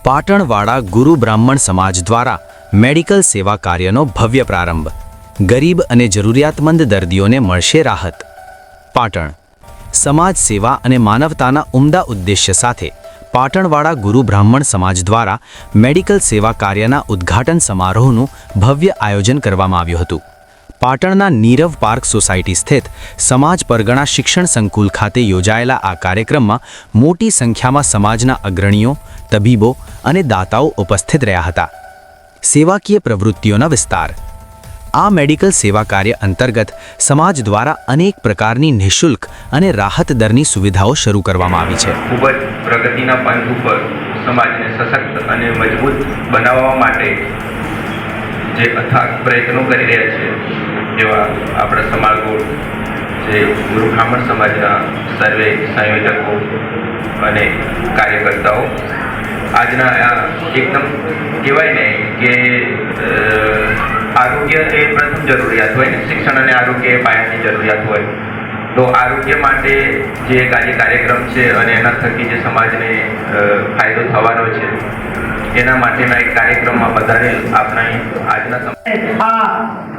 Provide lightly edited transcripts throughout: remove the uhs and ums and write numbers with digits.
પાટણવાડા ગુરુ બ્રાહ્મણ સમાજ દ્વારા મેડિકલ સેવા કાર્યનો ભવ્ય પ્રારંભ। ગરીબ અને જરૂરિયાતમંદ દર્દીઓને મળશે રાહત। પાટણ સમાજ સેવા અને માનવતાના ઉમદા ઉદ્દેશ્ય સાથે પાટણવાડા ગુરુ બ્રાહ્મણ સમાજ દ્વારા મેડિકલ સેવા કાર્યના ઉદ્ઘાટન સમારોહનું ભવ્ય આયોજન કરવામાં આવ્યું હતું। પાટણના નીરવ પાર્ક સોસાયટી સ્થિત સમાજ પરગણા શિક્ષણ સંકુલ ખાતે યોજાયેલા આ કાર્યક્રમમાં મોટી સંખ્યામાં સમાજના અગ્રણીઓ, તબીબો અને દાતાઓ ઉપસ્થિત રહ્યા હતા। સેવાકીય પ્રવૃત્તિઓના વિસ્તાર। આ મેડિકલ સેવા કાર્ય અંતર્ગત સમાજ દ્વારા અનેક પ્રકારની નિઃશુલ્ક અને રાહત દરની સુવિધાઓ શરૂ કરવામાં આવી છે। ખૂબ જ પ્રગતિના પંથ ઉપર સમાજને સશક્ત અને મજબૂત બનાવવા માટે જે અથાગ પ્રયત્નો કરી રહ્યા છે એવા આપણા સમાજગોળ જે ગુરુ બ્રાહ્મણ સમાજના સર્વે સંયોજકો અને કાર્યકર્તાઓ આજના એકદમ કહેવાય ને કે આરોગ્ય એ પ્રથમ જરૂરિયાત હોય ને, શિક્ષણ અને આરોગ્ય એ પાયાની જરૂરિયાત હોય, તો આરોગ્ય માટે જે કાર્યક્રમ છે અને એના થકી જે સમાજને ફાયદો થવાનો છે એના માટેના એક કાર્યક્રમમાં બધાને આપણા આજના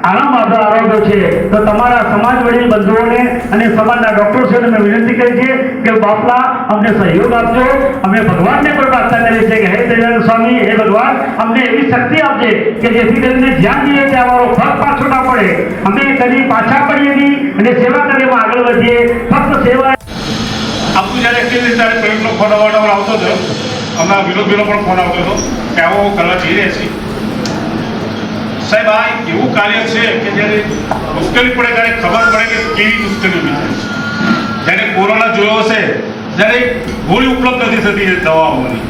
આરામ આરોગ્ય છે તો તમારા સમાજ વડીલ બંધુઓને અને સમાજના ડોક્ટરોને મેં વિનંતી કરી છે કે બાપલા અમને સહયોગ આપજો। અમે ભગવાનને પણ પ્રાર્થના કરી છે કે હે દયાનંદ સ્વામી, હે ભગવાન અમને એવી શક્તિ આપજે કે જેથી કરીને ધ્યાન દઈએ કે અમારો પગ પાછો ના પડે, અમે કદી પાછા પડીએ નહીં અને સેવા કાર્યમાં આગળ વધીએ। ફક્ત સેવા આપણું જ્યારે કેવી રીતે પ્રયોગનો ફોન આવતો હતો, હમણાં વિનોદભાઈનો પણ ફોન આવતો હતો કે આવો કરવા જઈ રહ્યા છીએ સાહેબ। આ એવું કાર્ય છે કે જ્યારે મુશ્કેલી પડે ત્યારે ખબર પડે કે કેવી મુશ્કેલી ઊભી થાય છે। જ્યારે કોરોના જોયો હશે, જ્યારે ગોળી ઉપલબ્ધ નથી થતી દવાઓની,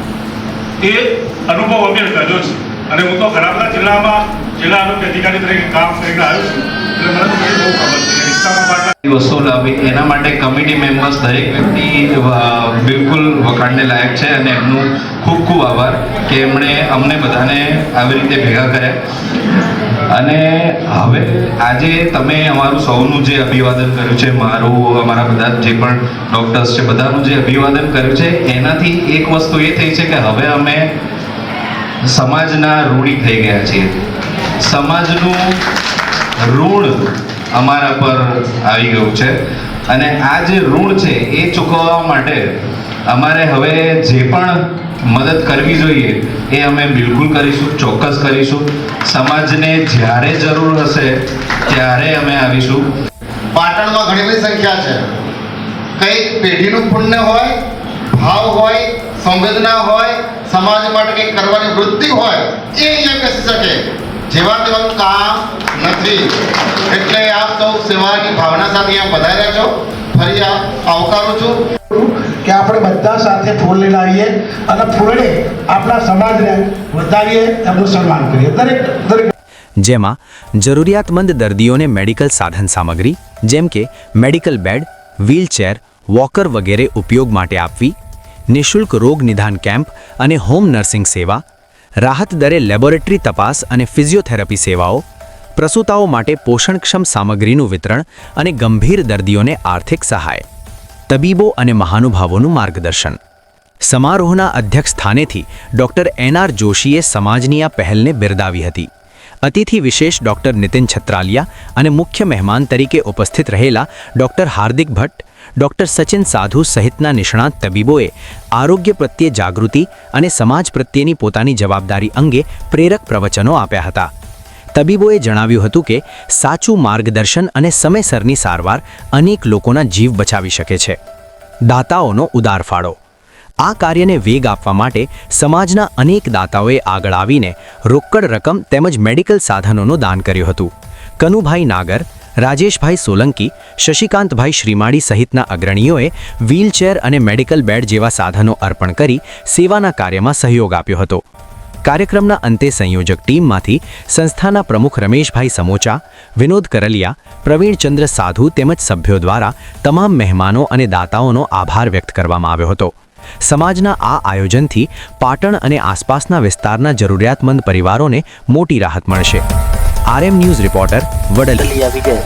એ અનુભવ અમે કર્યો છે અને હું તો ઘણા બધા જિલ્લા આરોગ્ય અધિકારી તરીકે કામ કરીને આવ્યો છું, એટલે મને તો બહુ ખબર છે કે રિક્ષામાં વસ્તુ લાવી એના માટે કમિટી મેમ્બર્સ દરેક વ્યક્તિ બિલકુલ વખાણને લાયક છે અને એમનું ખૂબ ખૂબ આભાર કે એમણે અમને બધાને આવી રીતે ભેગા કર્યા। અને હવે આજે તમે અમારું સૌનું જે અભિવાદન કર્યું છે, અમારા બધા જે પણ ડૉક્ટર્સ છે બધાનું જે અભિવાદન કર્યું છે, એનાથી એક વસ્તુ એ થઈ છે કે હવે અમે સમાજના ઋણી થઈ ગયા છીએ। સમાજનું ઋણ અમારા પર આવી ગયું છે અને આ જે ઋણ છે એ ચૂકવવા માટે અમારે હવે જે પણ મદદ કરવી જોઈએ એ અમે બિલકુલ કરીશું, ચોક્કસ કરીશું। સમાજને જ્યારે જરૂર હશે ત્યારે અમે આવીશું। પાટણમાં ઘણી બધી સંખ્યા છે, કંઈક પેઢીનું પુણ્ય હોય, ભાવ હોય, સંવેદના હોય, સમાજ માટે કંઈક કરવાની વૃત્તિ હોય, એ અહીંયા બેસી શકે। જેવા તેવાનું કામ નથી, એટલે આપ સૌ સેવાની ભાવના સાથે અહીંયા પધાર્યા છો, ફરી આવકારું છું કે આપણે બધા સાથે ફૂલ લઈને આવીએ અને ફૂલે આપણા સમાજને વધારીએ, એમનું સન્માન કરીએ। દરેક જેમાં જરૂરિયાતમંદ દર્દીઓને મેડિકલ સાધન સામગ્રી જેમ કે મેડિકલ બેડ, વ્હીલચેર, વોકર વગેરે ઉપયોગ માટે આપવી, નિઃશુલ્ક રોગ નિદાન કેમ્પ અને હોમ નર્સિંગ સેવા, રાહત દરે લેબોરેટરી તપાસ અને ફિઝિયોથેરાપી સેવાઓ, પ્રસૂતાઓ માટે પોષણક્ષમ સામગ્રીનું વિતરણ અને ગંભીર દર્દીઓને આર્થિક સહાય, તબીબો અને મહાનુભાવોનું માર્ગદર્શન। સમારોહના અધ્યક્ષ સ્થાનેથી ડૉક્ટર એન.આર. જોશીએ સમાજની આ પહેલને બિરદાવી હતી। અતિથિ વિશેષ ડૉક્ટર નીતિન છત્રાલિયા અને મુખ્ય મહેમાન તરીકે ઉપસ્થિત રહેલા ડૉક્ટર હાર્દિક ભટ્ટ, ડૉક્ટર સચિન સાધુ સહિતના નિષ્ણાત તબીબોએ આરોગ્ય પ્રત્યે જાગૃતિ અને સમાજ પ્રત્યેની પોતાની જવાબદારી અંગે પ્રેરક પ્રવચનો આપ્યા હતા। તબીબોએ જણાવ્યું હતું કે સાચું માર્ગદર્શન અને સમયસરની સારવાર અનેક લોકોના જીવ બચાવી શકે છે। દાતાઓનો ઉદાર ફાળો। આ કાર્યને વેગ આપવા માટે સમાજના અનેક દાતાઓએ આગળ આવીને રોકડ રકમ તેમજ મેડિકલ સાધનોનું દાન કર્યું હતું। કનુભાઈ નાગર, રાજેશભાઈ સોલંકી, શશિકાંતભાઈ શ્રીમાળી સહિતના અગ્રણીઓએ વ્હીલચેર અને મેડિકલ બેડ જેવા સાધનો અર્પણ કરી સેવાના કાર્યમાં સહયોગ આપ્યો હતો। કાર્યક્રમના અંતે સંયોજક ટીમમાંથી સંસ્થાના પ્રમુખ રમેશભાઈ સમોચા, વિનોદ કરલિયા, પ્રવીણચંદ્ર સાધુ તેમજ સભ્યો દ્વારા તમામ મહેમાનો અને દાતાઓનો આભાર વ્યક્ત કરવામાં આવ્યો હતો। સમાજના આ આયોજનથી પાટણ અને આસપાસના વિસ્તારના જરૂરિયાતમંદ પરિવારોને મોટી રાહત મળશે। RM ન્યૂઝ રિપોર્ટર વડલી।